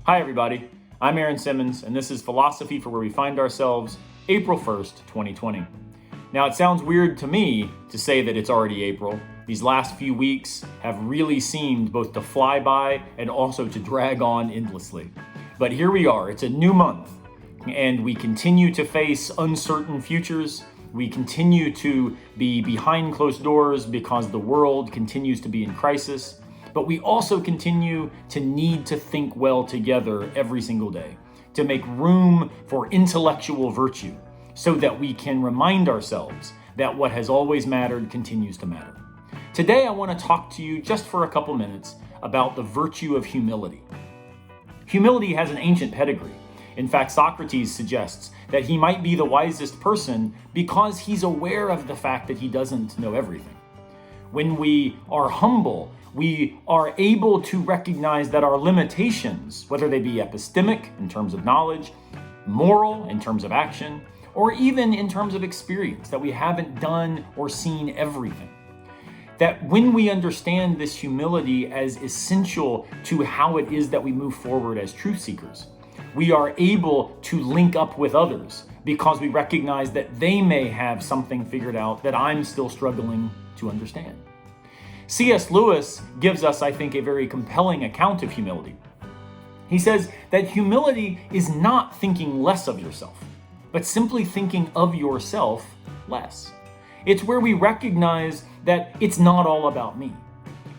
Hi everybody, I'm Simmons, and this is Philosophy for Where We Find Ourselves, April 1st, 2020. Now it sounds weird to me to say that it's already April. These last few weeks have really seemed both to fly by and also to drag on endlessly. But here we are, it's a new month, and we continue to face uncertain futures. We continue to be behind closed doors because the world continues to be in crisis. But we also continue to need to think well together every single day, to make room for intellectual virtue so that we can remind ourselves that what has always mattered continues to matter. Today, I want to talk to you just for a couple minutes about the virtue of humility. Humility has an ancient pedigree. In fact, Socrates suggests that he might be the wisest person because he's aware of the fact that he doesn't know everything. When we are humble, we are able to recognize that our limitations, whether they be epistemic in terms of knowledge, moral in terms of action, or even in terms of experience, that we haven't done or seen everything. That when we understand this humility as essential to how it is that we move forward as truth seekers, we are able to link up with others because we recognize that they may have something figured out that I'm still struggling to understand. C.S. Lewis gives us, I think, a very compelling account of humility. He says that humility is not thinking less of yourself, but simply thinking of yourself less. It's where we recognize that it's not all about me.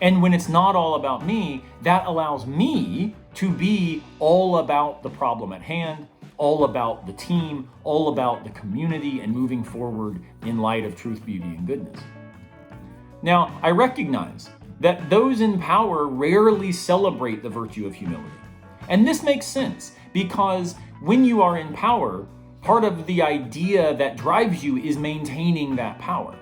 And when it's not all about me, that allows me to be all about the problem at hand, all about the team, all about the community, and moving forward in light of truth, beauty, and goodness. Now, I recognize that those in power rarely celebrate the virtue of humility. And this makes sense because when you are in power, part of the idea that drives you is maintaining that power.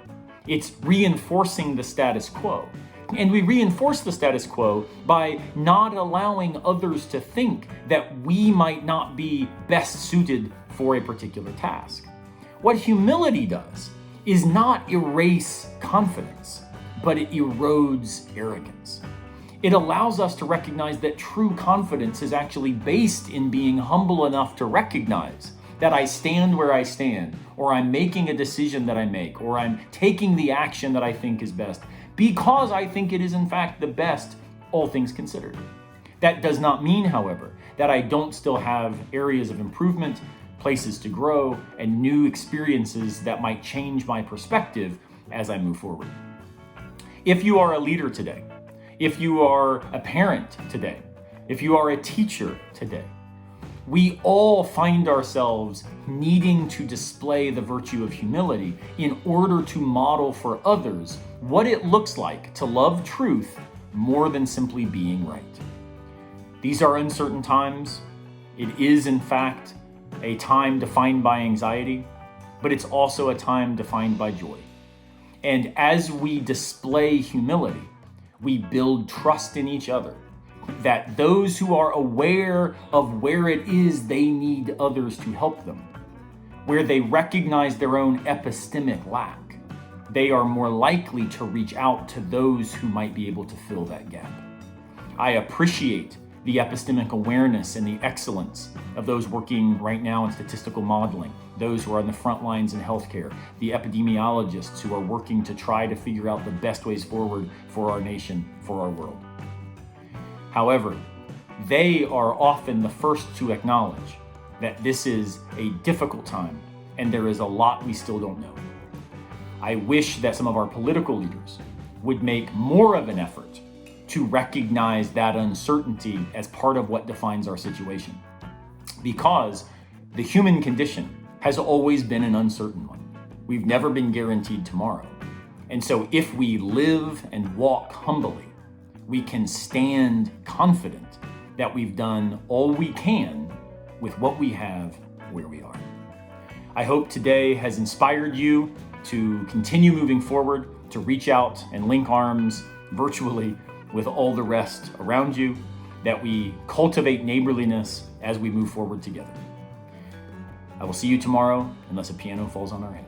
It's reinforcing the status quo. And we reinforce the status quo by not allowing others to think that we might not be best suited for a particular task. What humility does is not erase confidence, but it erodes arrogance. It allows us to recognize that true confidence is actually based in being humble enough to recognize that I stand where I stand, or I'm making a decision that I make, or I'm taking the action that I think is best, because I think it is in fact the best, all things considered. That does not mean, however, that I don't still have areas of improvement, places to grow, and new experiences that might change my perspective as I move forward. If you are a leader today, if you are a parent today, if you are a teacher today, we all find ourselves needing to display the virtue of humility in order to model for others what it looks like to love truth more than simply being right. These are uncertain times. It is, in fact, a time defined by anxiety, but it's also a time defined by joy. And as we display humility, we build trust in each other, that those who are aware of where it is they need others to help them, where they recognize their own epistemic lack, they are more likely to reach out to those who might be able to fill that gap. I appreciate the epistemic awareness and the excellence of those working right now in statistical modeling, those who are on the front lines in healthcare, the epidemiologists who are working to try to figure out the best ways forward for our nation, for our world. However, they are often the first to acknowledge that this is a difficult time and there is a lot we still don't know. I wish that some of our political leaders would make more of an effort to recognize that uncertainty as part of what defines our situation. Because the human condition has always been an uncertain one. We've never been guaranteed tomorrow. And so if we live and walk humbly, we can stand confident that we've done all we can with what we have where we are. I hope today has inspired you to continue moving forward, to reach out and link arms virtually with all the rest around you, that we cultivate neighborliness as we move forward together. I will see you tomorrow, unless a piano falls on our head.